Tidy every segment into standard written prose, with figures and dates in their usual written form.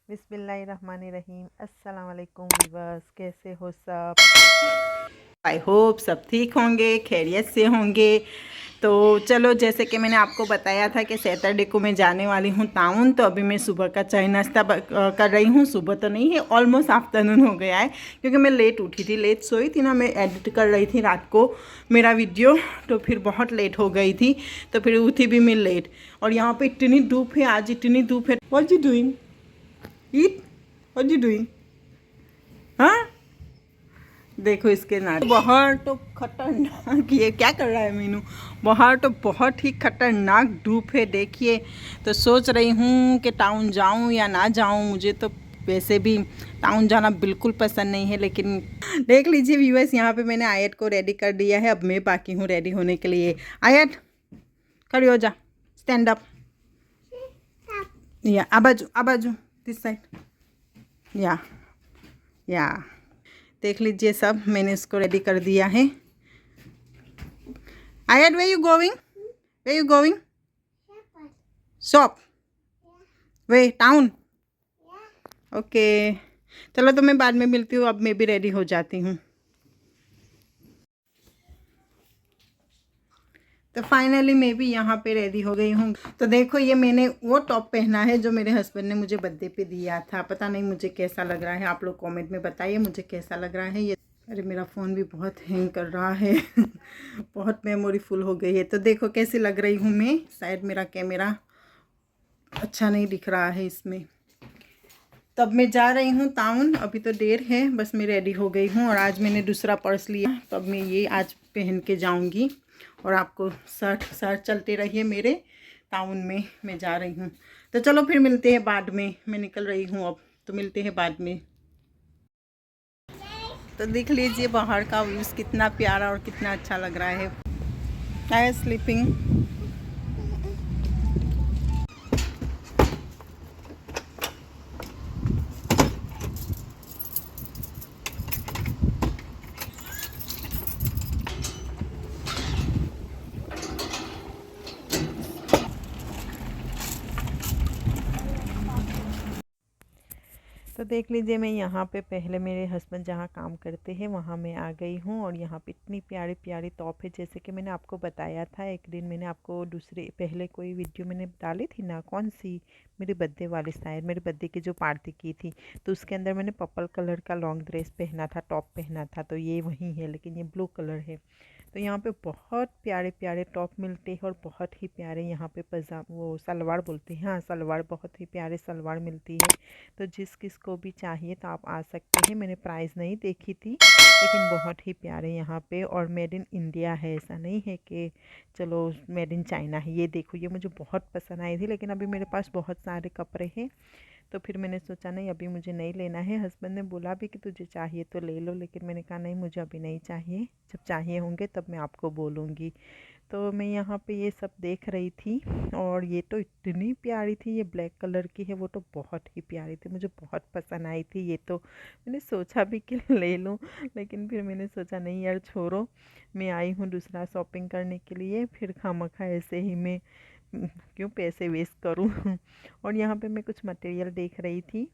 बिस्मिल्लाहिर्रहमानिर्रहीम। अस्सलाम वालेकुम वीवर्स, कैसे हो सब? आई होप सब ठीक होंगे, खैरियत से होंगे। तो चलो, जैसे कि मैंने आपको बताया था कि सैटरडे को मैं जाने वाली हूँ टाउन। तो अभी मैं सुबह का चाय नाश्ता कर रही हूँ। सुबह तो नहीं है, ऑलमोस्ट आफ्टरनून हो गया है, क्योंकि मैं लेट उठी थी, लेट सोई थी ना। मैं एडिट कर रही थी रात को मेरा वीडियो, तो फिर बहुत लेट हो गई थी। तो फिर उठी भी मैं लेट। और यहाँ पे इतनी धूप है, आज इतनी धूप है। What you doing? Eat, what you doing? हाँ, देखो इसके नाक। बाहर तो खतरनाक, ये क्या कर रहा है मीनू? बाहर तो बहुत ही खतरनाक धूप है, देखिए। तो सोच रही हूँ कि टाउन जाऊँ या ना जाऊँ। मुझे तो वैसे भी टाउन जाना बिल्कुल पसंद नहीं है, लेकिन देख लीजिए व्यूअर्स, यहाँ पे मैंने आयत को रेडी कर दिया है। अब मैं बाकी हूँ रेडी होने के लिए। आयत, खड़ी हो जा, स्टैंड अप। या आबाजू आबाजू, दिस साइड। या या देख लीजिए, सब मैंने इसको रेडी कर दिया है। आयत, way you going? Way you going? Shop? Way town? Okay, चलो तो मैं बाद में मिलती हूँ। अब मैं भी रेडी हो जाती हूँ। तो फाइनली मैं भी यहाँ पे रेडी हो गई हूँ। तो देखो, ये मैंने वो टॉप पहना है जो मेरे हस्बैंड ने मुझे बर्थडे पे दिया था। पता नहीं मुझे कैसा लग रहा है, आप लोग कमेंट में बताइए मुझे कैसा लग रहा है ये। अरे मेरा फ़ोन भी बहुत हैंग कर रहा है बहुत मेमोरी फुल हो गई है। तो देखो कैसी लग रही हूँ मैं। शायद मेरा कैमरा अच्छा नहीं दिख रहा है इसमें। तब मैं जा रही हूँ टाउन, अभी तो देर है। बस मैं रेडी हो गई हूँ, और आज मैंने दूसरा पर्स लिया, तो अब मैं ये आज पहन के जाऊँगी। और आपको साथ चलते रहिए मेरे। टाउन में मैं जा रही हूँ। तो चलो फिर मिलते हैं बाद में। मैं निकल रही हूँ अब, तो मिलते हैं बाद में। तो देख लीजिए बाहर का व्यूज़ कितना प्यारा और कितना अच्छा लग रहा है। आई स्लीपिंग। तो देख लीजिए, मैं यहाँ पे पहले मेरे हस्बैंड जहाँ काम करते हैं वहाँ मैं आ गई हूँ। और यहाँ पे इतनी प्यारी प्यारी टॉप है, जैसे कि मैंने आपको बताया था एक दिन। मैंने आपको दूसरे पहले कोई वीडियो मैंने डाली थी ना, कौन सी, मेरे बर्थडे वाली, शायद मेरे बर्थडे की जो पार्टी की थी। तो उसके अंदर मैंने पर्पल कलर का लॉन्ग ड्रेस पहना था, टॉप पहना था। तो ये वही है, लेकिन ये ब्लू कलर है। तो यहाँ पे बहुत प्यारे प्यारे टॉप मिलते हैं, और बहुत ही प्यारे यहाँ पे वो सलवार बोलते हैं, हाँ सलवार, बहुत ही प्यारे सलवार मिलती है। तो जिस किस को भी चाहिए तो आप आ सकते हैं। मैंने प्राइस नहीं देखी थी, लेकिन बहुत ही प्यारे यहाँ पे। और मेड इन इंडिया है, ऐसा नहीं है कि चलो मेड इन चाइना है। ये देखो, ये मुझे बहुत पसंद आई थी, लेकिन अभी मेरे पास बहुत सारे कपड़े हैं। तो फिर मैंने सोचा नहीं, अभी मुझे नहीं लेना है। हस्बैंड ने बोला भी कि तुझे चाहिए तो ले लो, लेकिन मैंने कहा नहीं, मुझे अभी नहीं चाहिए, जब चाहिए होंगे तब मैं आपको बोलूँगी। तो मैं यहाँ पे ये सब देख रही थी, और ये तो इतनी प्यारी थी। ये ब्लैक कलर की है, वो तो बहुत ही प्यारी थी, मुझे बहुत पसंद आई थी। ये तो मैंने सोचा भी कि ले लूँ, लेकिन फिर मैंने सोचा नहीं यार, छोड़ो। मैं आई हूँ दूसरा शॉपिंग करने के लिए, फिर खामखा ऐसे ही मैं क्यों पैसे वेस्ट करूँ और यहाँ पे मैं कुछ मटेरियल देख रही थी,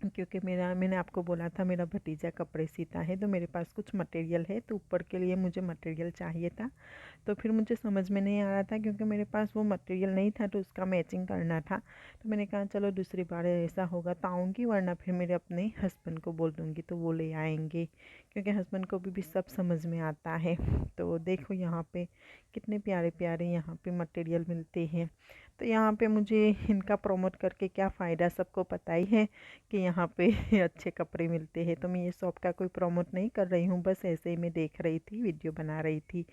क्योंकि मैंने आपको बोला था मेरा भतीजा कपड़े सीता है, तो मेरे पास कुछ मटेरियल है। तो ऊपर के लिए मुझे मटेरियल चाहिए था। तो फिर मुझे समझ में नहीं आ रहा था, क्योंकि मेरे पास वो मटेरियल नहीं था, तो उसका मैचिंग करना था। तो मैंने कहा चलो दूसरी बार ऐसा होगा तो आऊँगी, वरना फिर मेरे अपने हस्बैंड को बोल दूँगी तो वो ले आएंगे, क्योंकि हस्बैंड को भी सब समझ में आता है। तो देखो यहाँ पे कितने प्यारे प्यारे यहाँ पे मटेरियल मिलते हैं। तो यहाँ पे मुझे इनका प्रमोट करके क्या फ़ायदा, सबको पता ही है कि यहाँ पे अच्छे कपड़े मिलते हैं। तो मैं ये शॉप का कोई प्रमोट नहीं कर रही हूँ, बस ऐसे ही मैं देख रही थी, वीडियो बना रही थी।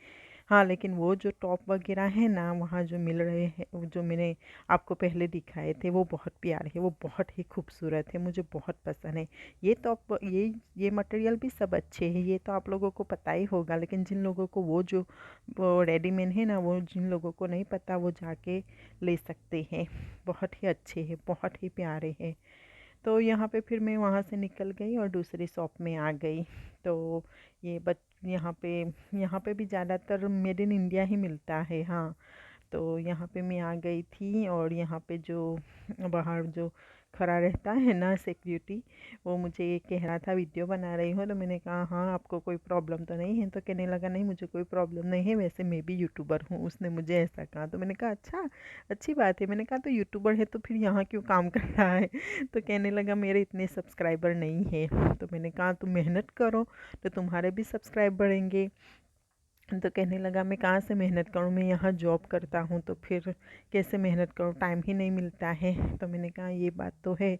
हाँ, लेकिन वो जो टॉप वगैरह है ना, वहाँ जो मिल रहे हैं, वो जो मैंने आपको पहले दिखाए थे, वो बहुत प्यारे हैं, वो बहुत ही खूबसूरत है, मुझे बहुत पसंद है। ये टॉप, ये मटेरियल भी सब अच्छे हैं, ये तो आप लोगों को पता ही होगा। लेकिन जिन लोगों को वो रेडीमेड है ना, वो जिन लोगों को नहीं पता, वो जाके ले सकते हैं। बहुत ही अच्छे हैं, बहुत ही प्यारे हैं। तो यहाँ पे फिर मैं वहाँ से निकल गई और दूसरी शॉप में आ गई। तो ये यहाँ पे भी ज़्यादातर मेड इन इंडिया ही मिलता है, हाँ। तो यहाँ पे मैं आ गई थी और यहाँ पे जो बाहर जो खड़ा रहता है ना सिक्योरिटी, वो मुझे कह रहा था वीडियो बना रही हो, तो मैंने कहा हाँ आपको कोई प्रॉब्लम तो नहीं है। तो कहने लगा नहीं मुझे कोई प्रॉब्लम नहीं है, वैसे मैं भी यूट्यूबर हूँ। उसने मुझे ऐसा कहा तो मैंने कहा अच्छा अच्छी बात है। मैंने कहा तो यूट्यूबर है तो फिर यहाँ क्यों काम कर रहा है? तो कहने लगा मेरे इतने सब्सक्राइबर नहीं है। तो मैंने कहा तुम मेहनत करो तो तुम्हारे भी सब्सक्राइब बढ़ेंगे। तो कहने लगा मैं कहाँ से मेहनत करूँ, मैं यहाँ जॉब करता हूँ तो फिर कैसे मेहनत करूँ, टाइम ही नहीं मिलता है। तो मैंने कहा ये बात तो है,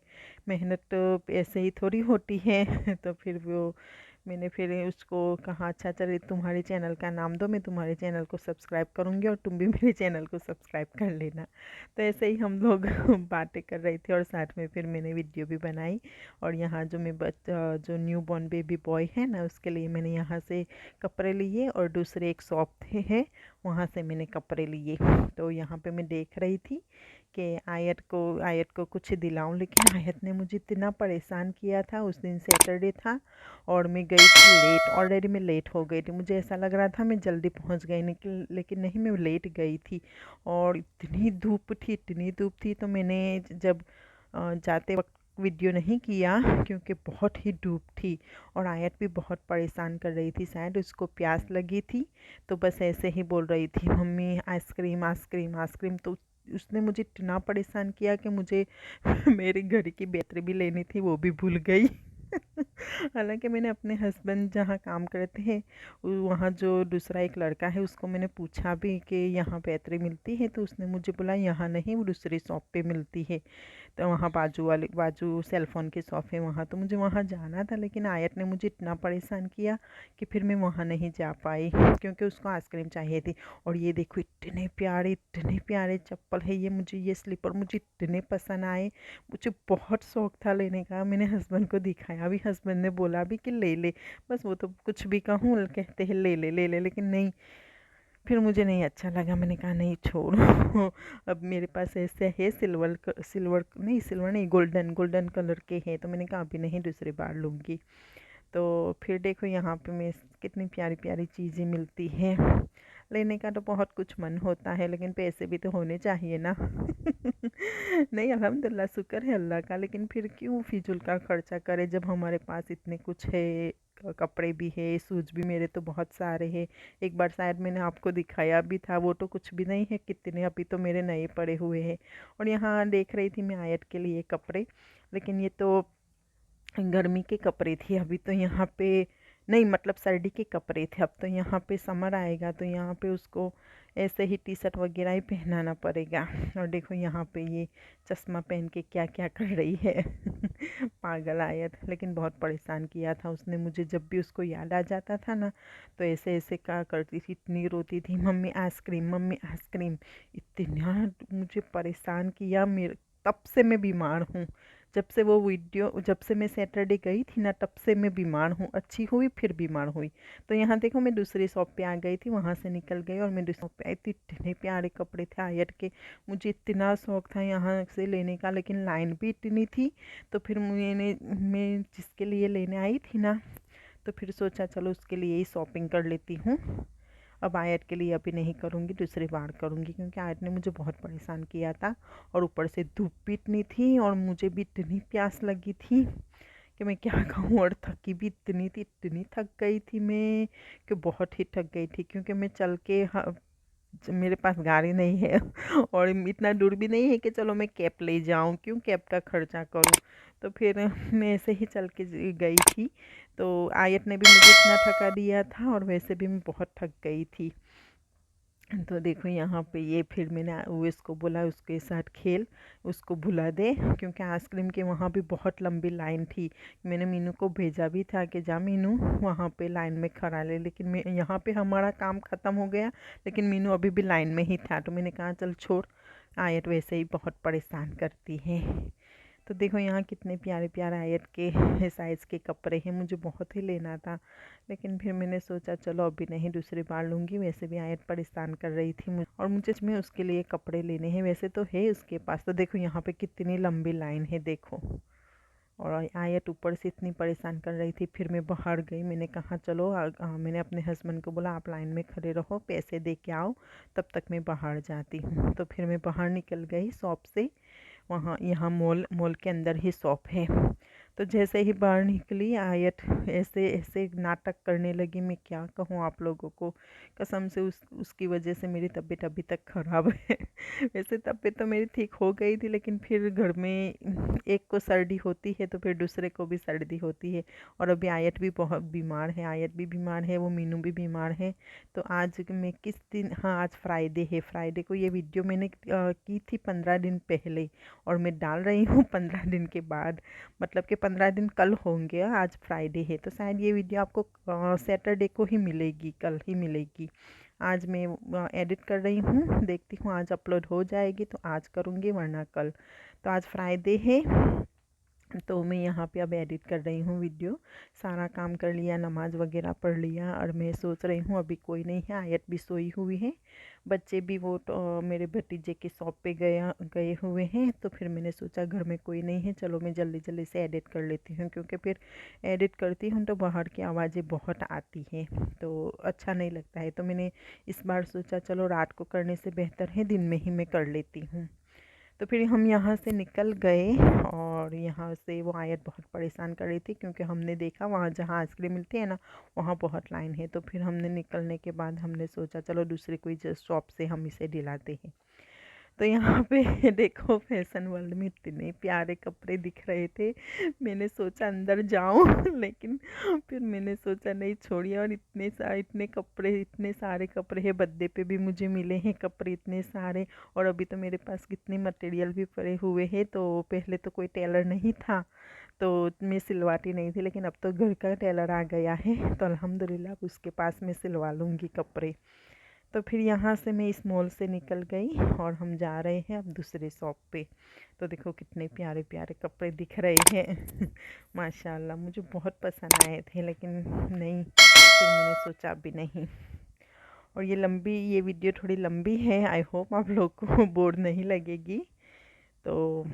मेहनत तो ऐसे ही थोड़ी होती है। तो फिर वो मैंने फिर उसको कहा अच्छा चलिए तुम्हारे चैनल का नाम दो, मैं तुम्हारे चैनल को सब्सक्राइब करूँगी और तुम भी मेरे चैनल को सब्सक्राइब कर लेना। तो ऐसे ही हम लोग बातें कर रहे थे और साथ में फिर मैंने वीडियो भी बनाई। और यहाँ जो मैं जो न्यू बॉर्न बेबी बॉय है ना, उसके लिए मैंने यहाँ से कपड़े लिए और दूसरे एक शॉप थे है वहाँ से मैंने कपड़े लिए। तो यहाँ पे मैं देख रही थी कि आयत को कुछ दिलाऊं, लेकिन आयत ने मुझे इतना परेशान किया था। उस दिन सैटरडे था और मैं गई थी लेट, ऑलरेडी मैं लेट हो गई थी। मुझे ऐसा लग रहा था मैं जल्दी पहुंच गई, लेकिन नहीं, मैं लेट गई थी। और इतनी धूप थी तो मैंने जब जाते वक्त वीडियो नहीं किया क्योंकि बहुत ही धूप थी। और आयत भी बहुत परेशान कर रही थी, शायद उसको प्यास लगी थी तो बस ऐसे ही बोल रही थी मम्मी आइसक्रीम आइसक्रीम आइसक्रीम। तो उसने मुझे इतना परेशान किया कि मुझे मेरी घड़ी की बैटरी भी लेनी थी, वो भी भूल गई। हालांकि मैंने अपने हस्बैंड जहाँ काम करते हैं वहाँ जो दूसरा एक लड़का है उसको मैंने पूछा भी कि यहाँ बैटरी मिलती है, तो उसने मुझे बोला यहाँ नहीं, वो दूसरी शॉप पे मिलती है। तो वहाँ बाजू सेल फ़ोन की शॉप है वहाँ, तो मुझे वहाँ जाना था। लेकिन आयत ने मुझे इतना परेशान किया कि फिर मैं वहाँ नहीं जा पाई क्योंकि उसको आइसक्रीम चाहिए थी। और ये देखो इतने प्यारे चप्पल है ये, मुझे ये स्लीपर मुझे इतने पसंद आए। मुझे बहुत शौक था लेने का, मैंने हस्बैंड को दिखाया भी, हस्बैंड ने बोला भी कि ले ले। बस वो तो कुछ भी कहूँ कहते हैं ले ले, लेकिन नहीं, फिर मुझे नहीं अच्छा लगा। मैंने कहा नहीं छोड़ो। अब मेरे पास ऐसे है सिल्वर नहीं, गोल्डन कलर के हैं, तो मैंने कहा अभी नहीं, दूसरी बार लूँगी। तो फिर देखो यहाँ पे मैं कितनी प्यारी प्यारी चीज़ें मिलती हैं। लेने का तो बहुत कुछ मन होता है लेकिन पैसे भी तो होने चाहिए ना। नहीं, अल्हम्दुलिल्लाह शुक्र है अल्लाह का, लेकिन फिर क्यों फिजूल का खर्चा करे जब हमारे पास इतने कुछ है। कपड़े भी है, शूज़ भी मेरे तो बहुत सारे हैं। एक बार शायद मैंने आपको दिखाया भी था, वो तो कुछ भी नहीं है, कितने अभी तो मेरे नए पड़े हुए हैं। और यहाँ देख रही थी मैं आयत के लिए कपड़े, लेकिन ये तो गर्मी के कपड़े थे। अभी तो यहाँ पे नहीं, मतलब सर्दी के कपड़े थे। अब तो यहाँ पे समर आएगा तो यहाँ पे उसको ऐसे ही टी शर्ट वगैरह ही पहनाना पड़ेगा। और देखो यहाँ पे ये चश्मा पहन के क्या क्या कर रही है। पागल आयत, लेकिन बहुत परेशान किया था उसने मुझे। जब भी उसको याद आ जाता था ना तो ऐसे ऐसे क्या करती थी, इतनी रोती थी मम्मी आइसक्रीम। इतना मुझे परेशान किया, मेरे तब से मैं बीमार हूँ। जब से मैं सैटरडे गई थी ना, तब से मैं बीमार हूँ। अच्छी हुई फिर बीमार हुई। तो यहाँ देखो मैं दूसरी शॉप पे आ गई थी, वहाँ से निकल गई और मैं दूसरी शॉप पे आई थी। इतने प्यारे कपड़े थे आयत के, मुझे इतना शौक था यहाँ से लेने का, लेकिन लाइन भी इतनी थी। तो फिर मैं जिसके लिए लेने आई थी ना, तो फिर सोचा चलो उसके लिए ही शॉपिंग कर लेती हूँ। अब आयत के लिए अभी नहीं करूँगी, दूसरी बार करूँगी, क्योंकि आयत ने मुझे बहुत परेशान किया था। और ऊपर से धूप भी इतनी थी और मुझे भी इतनी प्यास लगी थी कि मैं क्या कहूँ। और थकी भी इतनी थक गई थी मैं कि बहुत ही थक गई थी, क्योंकि मैं चल के मेरे पास गाड़ी नहीं है। और इतना दूर भी नहीं है कि चलो मैं कैब ले जाऊँ, क्यों कैब का खर्चा करूँ। तो फिर मैं ऐसे ही चल के गई थी। तो आयत ने भी मुझे इतना थका दिया था और वैसे भी मैं बहुत थक गई थी। तो देखो यहाँ पे ये फिर मैंने उसको बोला उसके साथ खेल, उसको भुला दे, क्योंकि आइसक्रीम के वहाँ भी बहुत लंबी लाइन थी। मैंने मीनू को भेजा भी था कि जा मीनू वहाँ पे लाइन में खड़ा ले, लेकिन मैं यहाँ पे हमारा काम ख़त्म हो गया, लेकिन मीनू अभी भी लाइन में ही था। तो मैंने कहा चल छोड़, आयत वैसे ही बहुत परेशान करती है। तो देखो यहाँ कितने प्यारे प्यारे आयत के साइज़ के कपड़े हैं, मुझे बहुत ही लेना था, लेकिन फिर मैंने सोचा चलो अभी नहीं, दूसरी बार लूँगी। वैसे भी आयत परेशान कर रही थी मुझे, और मुझे में उसके लिए कपड़े लेने हैं। वैसे तो है उसके पास। तो देखो यहाँ पे कितनी लंबी लाइन है देखो। और आयत ऊपर से इतनी परेशान कर रही थी। फिर मैं बाहर गई, मैंने कहा चलो मैंने अपने हस्बैंड को बोला आप लाइन में खड़े रहो, पैसे दे के आओ, तब तक मैं बाहर जाती हूँ। तो फिर मैं बाहर निकल गई शॉप से। वहाँ यहाँ मॉल के अंदर ही शॉप है। तो जैसे ही बाहर निकली आयत ऐसे ऐसे नाटक करने लगी, मैं क्या कहूँ आप लोगों को, कसम से उसकी वजह से मेरी तबीयत अभी तक ख़राब है। वैसे तबीयत तो मेरी ठीक हो गई थी, लेकिन फिर घर में एक को सर्दी होती है तो फिर दूसरे को भी सर्दी होती है। और अभी आयत भी बहुत बीमार है, आयत भी बीमार है, वो मीनू भी बीमार है। तो आज मैं किस दिन, हाँ आज फ्राइडे है, फ्राइडे को ये वीडियो मैंने की थी 15 दिन पहले, और मैं डाल रही हूँ 15 दिन के बाद, मतलब कि 15 दिन कल होंगे। आज फ्राइडे है तो शायद ये वीडियो आपको सैटरडे को ही मिलेगी, कल ही मिलेगी। आज मैं एडिट कर रही हूँ, देखती हूँ आज अपलोड हो जाएगी तो आज करूँगी, वरना कल। तो आज फ्राइडे है तो मैं यहाँ पे अब एडिट कर रही हूँ वीडियो। सारा काम कर लिया, नमाज़ वगैरह पढ़ लिया, और मैं सोच रही हूँ अभी कोई नहीं है, आयत भी सोई हुई है, बच्चे भी वो तो मेरे भतीजे के शॉप पे गए हुए हैं। तो फिर मैंने सोचा घर में कोई नहीं है, चलो मैं जल्दी जल्दी से एडिट कर लेती हूँ, क्योंकि फिर एडिट करती हूँ तो बाहर की आवाज़ें बहुत आती हैं तो अच्छा नहीं लगता है। तो मैंने इस बार सोचा चलो रात को करने से बेहतर है दिन में ही मैं कर लेती हूँ। तो फिर हम यहाँ से निकल गए, और यहाँ से वो आयत बहुत परेशान कर रही थी, क्योंकि हमने देखा वहाँ जहाँ आइसक्रीम मिलती है ना, वहाँ बहुत लाइन है। तो फिर हमने निकलने के बाद हमने सोचा चलो दूसरी कोई शॉप से हम इसे दिलाते हैं। तो यहाँ पे देखो फैशन वर्ल्ड में इतने प्यारे कपड़े दिख रहे थे, मैंने सोचा अंदर जाऊँ लेकिन फिर मैंने सोचा नहीं छोड़िए। और इतने सारे कपड़े हैं, बर्थडे पे भी मुझे मिले हैं कपड़े इतने सारे, और अभी तो मेरे पास कितने मटेरियल भी पड़े हुए हैं। तो पहले तो कोई टेलर नहीं था तो मैं सिलवाती नहीं थी, लेकिन अब तो घर का टेलर आ गया है तो अल्हम्दुलिल्लाह अब उसके पास मैं सिलवा लूँगी कपड़े। तो फिर यहाँ से मैं इस मॉल से निकल गई और हम जा रहे हैं अब दूसरे शॉप पे। तो देखो कितने प्यारे प्यारे कपड़े दिख रहे हैं माशाल्लाह मुझे बहुत पसंद आए थे, लेकिन नहीं, फिर मैंने सोचा अभी नहीं। और ये वीडियो थोड़ी लंबी है, आई होप आप लोग को बोर नहीं लगेगी। तो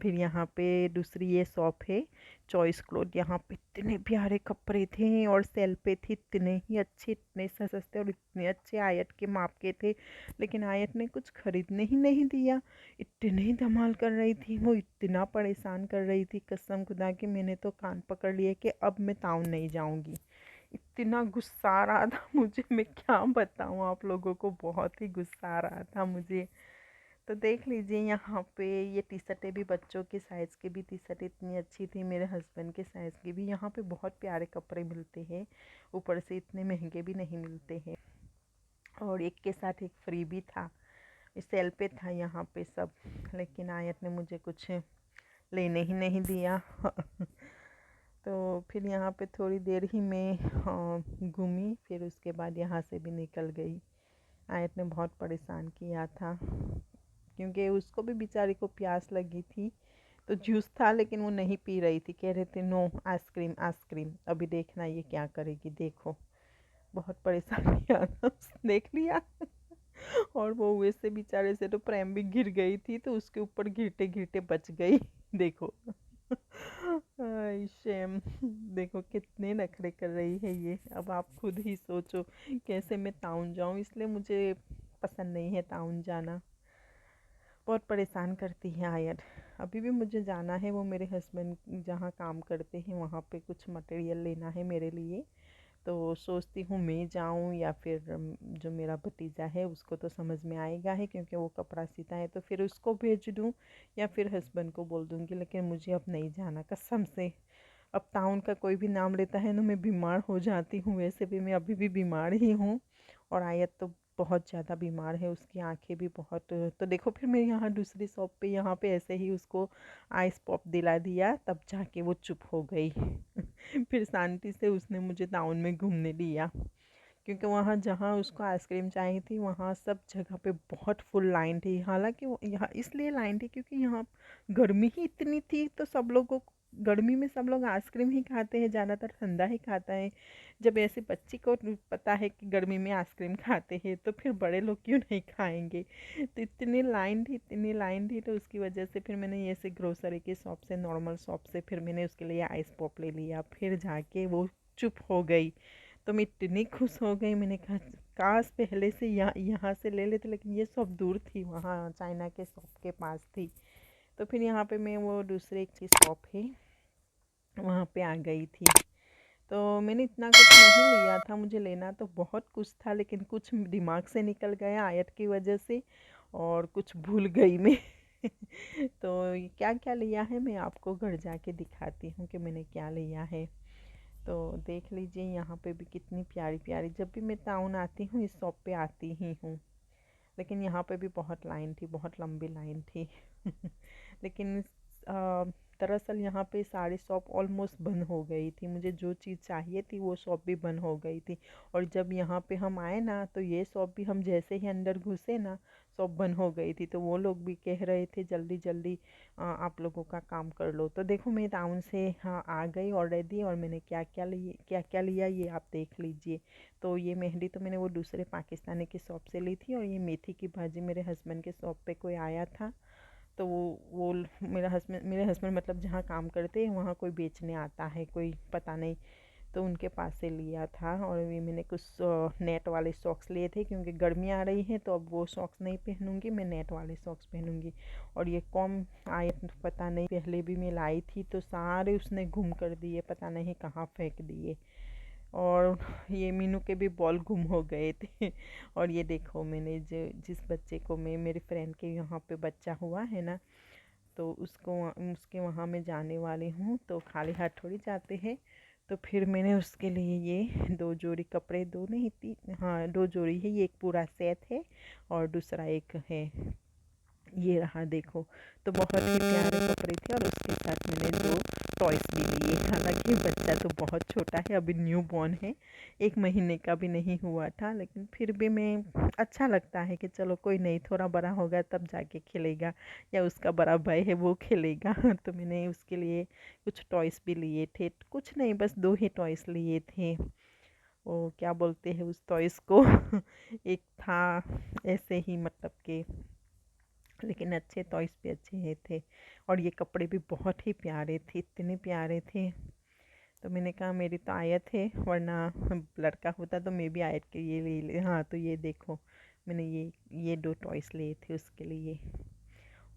फिर यहाँ पे दूसरी ये शॉप है चॉइस क्लोथ। यहाँ पे इतने प्यारे कपड़े थे और सेल पे थे, इतने ही अच्छे, इतने सस्ते और इतने अच्छे आयत के माप के थे, लेकिन आयत ने कुछ खरीदने ही नहीं दिया। इतने धमाल कर रही थी वो, इतना परेशान कर रही थी, कसम खुदा की मैंने तो कान पकड़ लिए कि अब मैं टाउन नहीं जाऊँगी। इतना गुस्सा आ रहा था मुझे, मैं क्या बताऊँ आप लोगों को, बहुत ही गुस्सा आ रहा था मुझे। तो देख लीजिए यहाँ पे ये टी शर्टें भी, बच्चों के साइज़ की भी टी शर्ट इतनी अच्छी थी, मेरे हस्बैंड के साइज़ की भी। यहाँ पे बहुत प्यारे कपड़े मिलते हैं, ऊपर से इतने महंगे भी नहीं मिलते हैं, और एक के साथ एक फ्री भी था। इस सेल पे था यहाँ पे सब, लेकिन आयत ने मुझे कुछ लेने ही नहीं दिया तो फिर यहाँ पे थोड़ी देर ही मैं घूमी, फिर उसके बाद यहाँ से भी निकल गई। आयत ने बहुत परेशान किया था, क्योंकि उसको भी बेचारी को प्यास लगी थी। तो जूस था लेकिन वो नहीं पी रही थी, कह रहे थे नो आइसक्रीम आइसक्रीम, अभी देखना ये क्या करेगी, देखो बहुत परेशान किया था देख लिया और वो वैसे बेचारे से तो प्रेम भी गिर गई थी, तो उसके ऊपर गिरते गिरते बच गई देखो शेम, देखो कितने नखरे कर रही है ये। अब आप खुद ही सोचो कैसे मैं टाउन जाऊँ, इसलिए मुझे पसंद नहीं है टाउन जाना, बहुत परेशान करती है आयत। अभी भी मुझे जाना है, वो मेरे हस्बैंड जहाँ काम करते हैं वहाँ पे कुछ मटेरियल लेना है मेरे लिए। तो सोचती हूँ मैं जाऊँ या फिर जो मेरा भतीजा है उसको तो समझ में आएगा है, क्योंकि वो कपड़ा सीता है, तो फिर उसको भेज दूँ या फिर हस्बैंड को बोल दूँगी। लेकिन मुझे अब नहीं जाना कसम से, अब टाउन का कोई भी नाम लेता है ना मैं बीमार हो जाती हूँ, वैसे भी मैं अभी भी बीमार ही हूँ। और आयत तो बहुत ज़्यादा बीमार है, उसकी आंखें भी बहुत। तो देखो फिर मैं यहाँ दूसरी शॉप पे यहाँ पे ऐसे ही उसको आइस पॉप दिला दिया, तब जाके वो चुप हो गई फिर शांति से उसने मुझे टाउन में घूमने दिया, क्योंकि वहाँ जहाँ उसको आइसक्रीम चाहिए थी वहाँ सब जगह पे बहुत फुल लाइन थी। हालांकि वो यहाँ इसलिए लाइन थी क्योंकि यहाँ गर्मी ही इतनी थी, तो सब लोगों को गर्मी में सब लोग आइसक्रीम ही खाते हैं, ज़्यादातर ठंडा ही खाता है। जब ऐसे बच्ची को पता है कि गर्मी में आइसक्रीम खाते हैं तो फिर बड़े लोग क्यों नहीं खाएंगे। तो इतनी लाइन थी, तो उसकी वजह से फिर मैंने ऐसे ग्रोसरी की शॉप से, नॉर्मल शॉप से, फिर मैंने उसके लिए आइस पॉप ले लिया। फिर जाके वो चुप हो गई, तो मैं इतनी खुश हो गई। मैंने कहा काश पहले से यहाँ से ले लेते, लेकिन ये शॉप दूर थी, वहाँ चाइना के शॉप के पास थी। तो फिर यहाँ पे मैं वो दूसरे एक चीज़ शॉप है वहाँ पे आ गई थी। तो मैंने इतना कुछ नहीं लिया था, मुझे लेना तो बहुत कुछ था, लेकिन कुछ दिमाग से निकल गया आयत की वजह से, और कुछ भूल गई मैं। तो क्या क्या लिया है मैं आपको घर जाके दिखाती हूँ कि मैंने क्या लिया है। तो देख लीजिए यहाँ पे भी कितनी प्यारी प्यारी, जब भी मैं टाउन आती हूँ इस शॉप पे आती ही हूँ। लेकिन यहाँ पे भी बहुत लाइन थी, बहुत लंबी लाइन थी। लेकिन दरअसल यहाँ पे सारी शॉप ऑलमोस्ट बंद हो गई थी, मुझे जो चीज़ चाहिए थी वो शॉप भी बंद हो गई थी। और जब यहाँ पे हम आए ना, तो ये शॉप भी हम जैसे ही अंदर घुसे ना, शॉप बंद हो गई थी। तो वो लोग भी कह रहे थे जल्दी जल्दी आप लोगों का काम कर लो। तो देखो मैं टाउन से हाँ आ गई ऑलरेडी, और मैंने क्या क्या लिया ये आप देख लीजिए। तो ये मेहंदी तो मैंने वो दूसरे पाकिस्तानी की शॉप से ली थी, और ये मेथी की भाजी मेरे हस्बैंड के शॉप पे कोई आया था, तो वो मेरे हस्बैंड मतलब जहाँ काम करते हैं वहाँ कोई बेचने आता है, कोई पता नहीं, तो उनके पास से लिया था। और ये मैंने कुछ नेट वाले सॉक्स लिए थे, क्योंकि गर्मी आ रही है, तो अब वो सॉक्स नहीं पहनूंगी, मैं नेट वाले सॉक्स पहनूंगी। और ये कॉम आए पता नहीं, पहले भी मैं लाई थी तो सारे उसने गुम कर दिए, पता नहीं कहाँ फेंक दिए। और ये मीनू के भी बॉल गुम हो गए थे। और ये देखो मैंने जो जिस बच्चे को मैं, मेरे फ्रेंड के यहाँ पे बच्चा हुआ है ना, तो उसके वहाँ मैं जाने वाली हूँ, तो खाली हाथ थोड़ी जाते हैं। तो फिर मैंने उसके लिए ये 2 जोड़ी कपड़े, 2 नहीं 3, हाँ 2 जोड़ी है, ये एक पूरा सेट है और दूसरा एक है, ये रहा देखो। तो बहुत ही प्यारे कपड़े थे, और उसके साथ मैंने 2 टॉयस भी लिए। हालांकि बच्चा तो बहुत छोटा है, अभी न्यू बॉर्न है, 1 महीने का भी नहीं हुआ था, लेकिन फिर भी मैं अच्छा लगता है कि चलो कोई नहीं, थोड़ा बड़ा होगा तब जाके खेलेगा, या उसका बड़ा भाई है वो खेलेगा। तो मैंने उसके लिए कुछ टॉयस भी लिए थे, कुछ नहीं बस 2 ही टॉयस लिए थे। वो क्या बोलते हैं उस टॉयस को। एक था ऐसे ही मतलब के, लेकिन अच्छे टॉयस भी अच्छे ही थे। और ये कपड़े भी बहुत ही प्यारे थे, इतने प्यारे थे। तो मैंने कहा मेरी तो आयत है, वरना लड़का होता तो मैं भी आयत के ये ले हाँ। तो ये देखो मैंने ये 2 टॉयस लिए थे उसके लिए।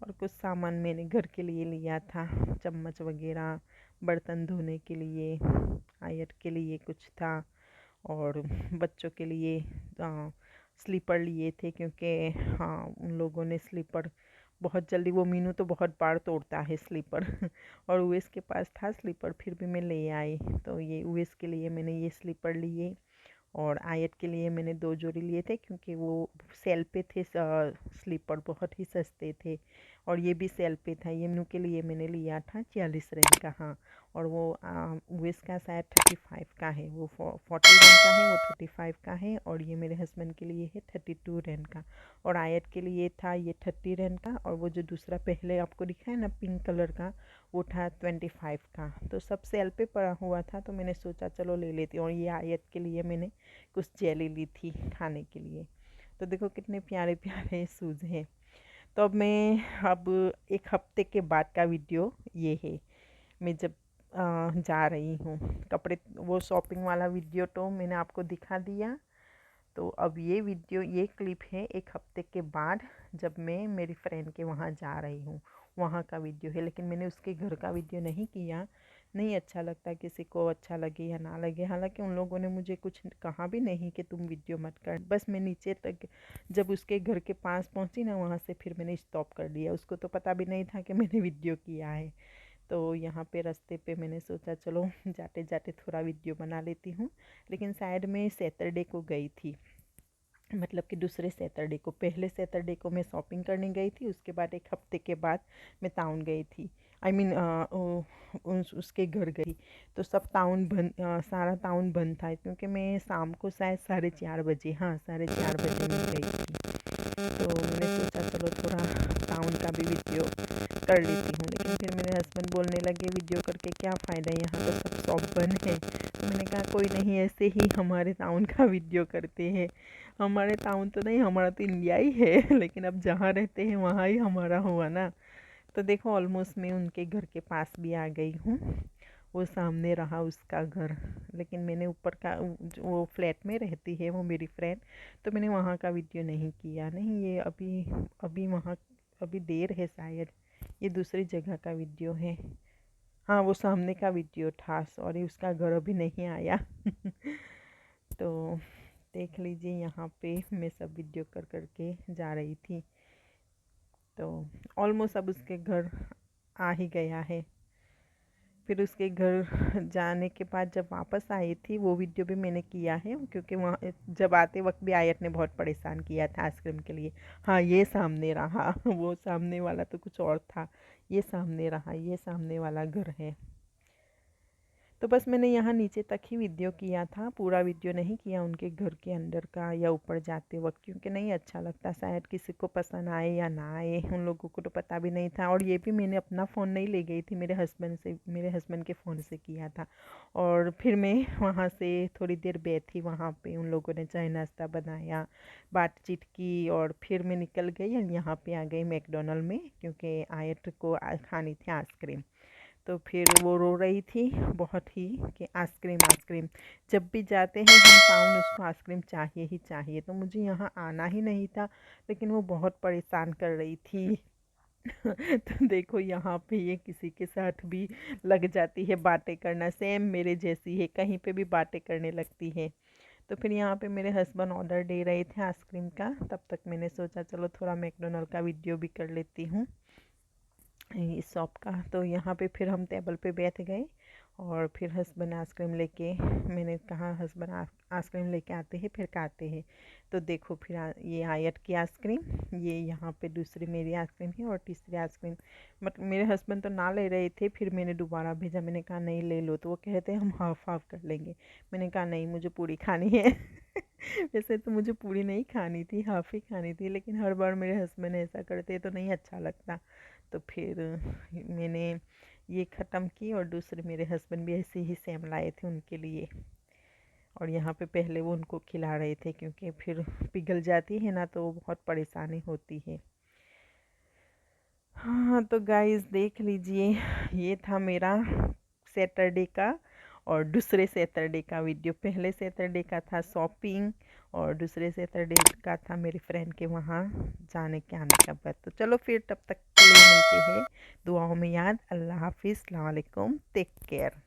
और कुछ सामान मैंने घर के लिए लिया था, चम्मच वगैरह, बर्तन धोने के लिए, आयत के लिए कुछ था, और बच्चों के लिए स्लीपर लिए थे, क्योंकि हाँ उन लोगों ने स्लीपर बहुत जल्दी, वो मीनू तो बहुत बार तोड़ता है स्लीपर। और उवेस के पास था स्लीपर, फिर भी मैं ले आई। तो ये उवेस के लिए मैंने ये स्लीपर लिए, और आयत के लिए मैंने 2 जोड़ी लिए थे, क्योंकि वो सेल पे थे, स्लीपर बहुत ही सस्ते थे। और ये भी सेल पे था, ये मीनू के लिए मैंने लिया था 40 रेंज का, हाँ। और वो वेस्ट का शायद 35 का है, वो 40 रेंज का है, वो 35 का है। और ये मेरे हस्बैंड के लिए है 32 रेंज का। और आयत के लिए था ये 30 रेंज का, और वो जो दूसरा पहले आपको दिखा है ना पिंक कलर का, वो था 25 का। तो सब सेल पे पड़ा हुआ था, तो मैंने सोचा चलो ले लेती हूँ। और ये आयत के लिए मैंने कुछ जेली ली थी खाने के लिए। तो देखो कितने प्यारे प्यारे शूज़ हैं। तो अब 1 हफ्ते के बाद का वीडियो ये है, मैं जब जा रही हूँ कपड़े, वो शॉपिंग वाला वीडियो तो मैंने आपको दिखा दिया। तो अब ये वीडियो, ये क्लिप है 1 हफ्ते के बाद, जब मैं मेरी फ्रेंड के वहाँ जा रही हूँ, वहाँ का वीडियो है। लेकिन मैंने उसके घर का वीडियो नहीं किया, नहीं अच्छा लगता किसी को, अच्छा लगे या ना लगे। हालांकि उन लोगों ने मुझे कुछ कहा भी नहीं कि तुम वीडियो मत कर, बस मैं नीचे तक जब उसके घर के पास पहुँची ना, वहाँ से फिर मैंने स्टॉप कर दिया। उसको तो पता भी नहीं था कि मैंने वीडियो किया है। तो यहाँ पे रास्ते पे मैंने सोचा चलो जाते जाते थोड़ा वीडियो बना लेती हूँ। लेकिन शायद मैं सैटरडे को गई थी, मतलब कि दूसरे सैटरडे को। पहले सैटरडे को मैं शॉपिंग करने गई थी, उसके बाद 1 हफ्ते के बाद मैं टाउन गई थी, आई मीन उसके घर गई। तो सब टाउन बंद, सारा टाउन बंद था, क्योंकि मैं शाम को शायद 4:30 बजे, हाँ 4:30 बजे मैं गई थी। तो मैंने सोचा चलो थोड़ा टाउन का भी वीडियो कर लेती हूँ। लेकिन फिर मेरे हस्बैंड बोलने लगे वीडियो करके क्या फ़ायदा, यहाँ तो सब शॉप बंद है। तो मैंने कहा कोई नहीं, ऐसे ही हमारे टाउन का वीडियो करते हैं। हमारे टाउन तो नहीं, हमारा तो इंडिया ही है लेकिन अब जहाँ रहते हैं वहाँ ही हमारा हुआ ना। तो देखो ऑलमोस्ट मैं उनके घर के पास भी आ गई हूँ। वो सामने रहा उसका घर, लेकिन मैंने ऊपर का वो फ्लैट में रहती है वो मेरी फ्रेंड, तो मैंने वहाँ का वीडियो नहीं किया। नहीं, ये अभी अभी वहाँ अभी देर है शायद, ये दूसरी जगह का वीडियो है। हाँ, वो सामने का वीडियो था, सॉरी, उसका घर अभी नहीं आया तो देख लीजिए, यहाँ पे मैं सब वीडियो कर करके जा रही थी। तो ऑलमोस्ट अब उसके घर आ ही गया है। फिर उसके घर जाने के बाद जब वापस आई थी, वो वीडियो भी मैंने किया है, क्योंकि वहाँ जब आते वक्त भी आयत ने बहुत परेशान किया था आइसक्रीम के लिए। हाँ, ये सामने रहा वो सामने वाला तो कुछ और था, ये सामने रहा, ये सामने वाला घर है। तो बस मैंने यहाँ नीचे तक ही वीडियो किया था, पूरा वीडियो नहीं किया उनके घर के अंदर का या ऊपर जाते वक्त, क्योंकि नहीं अच्छा लगता, शायद किसी को पसंद आए या ना आए, उन लोगों को तो पता भी नहीं था। और ये भी मैंने अपना फ़ोन नहीं ले गई थी, मेरे हस्बैंड के फ़ोन से किया था। और फिर मैं वहाँ से थोड़ी देर बैठी, वहाँ पे उन लोगों ने चाय नाश्ता बनाया, बातचीत की, और फिर मैं निकल गई और यहाँ पे आ गई मैकडोनल्ड में, क्योंकि आयत को खानी थी आइसक्रीम। तो फिर वो रो रही थी बहुत ही कि आइसक्रीम आइसक्रीम, जब भी जाते हैं हम टाउन उसको आइसक्रीम चाहिए ही चाहिए। तो मुझे यहाँ आना ही नहीं था, लेकिन वो बहुत परेशान कर रही थी तो देखो यहाँ पे ये किसी के साथ भी लग जाती है बातें करना, सेम मेरे जैसी है, कहीं पे भी बातें करने लगती है। तो फिर यहाँ पे मेरे हस्बैंड ऑर्डर दे रहे थे आइसक्रीम का, तब तक मैंने सोचा चलो थोड़ा मैकडोनल्ड का वीडियो भी कर लेती हूँ इस शॉप का। तो यहाँ पे फिर हम टेबल पे बैठ गए, और फिर हस्बैंड आइसक्रीम लेके, मैंने कहा हस्बैंड आइसक्रीम लेके आते हैं फिर खाते हैं। तो देखो फिर ये आयत की आइसक्रीम, ये यहाँ पे दूसरी मेरी आइसक्रीम है, और तीसरी आइसक्रीम मतलब मेरे हस्बैंड तो ना ले रहे थे, फिर मैंने दोबारा भेजा, मैंने कहा नहीं ले लो, तो वो कहते हैं हम हाफ हाफ कर लेंगे। मैंने कहा नहीं, मुझे पूरी खानी है वैसे तो मुझे पूरी नहीं खानी थी, हाफ ही खानी थी, लेकिन हर बार मेरे हस्बैंड ऐसा करते तो नहीं अच्छा लगता। तो फिर मैंने ये ख़त्म की, और दूसरे मेरे हस्बैंड भी ऐसे ही सेम लाए थे उनके लिए, और यहाँ पे पहले वो उनको खिला रहे थे, क्योंकि फिर पिघल जाती है ना तो बहुत परेशानी होती है। हाँ, तो गाइस देख लीजिए, ये था मेरा सैटरडे का और दूसरे सैटरडे का वीडियो। पहले सैटरडे का था शॉपिंग, और दूसरे सैटरडे का था मेरी फ्रेंड के वहाँ जाने के आने का बात। तो चलो फिर, तब तक के लिए मिलते हैं दुआओं में याद। अल्लाह हाफिज़, अस्सलाम वालेकुम, टेक केयर।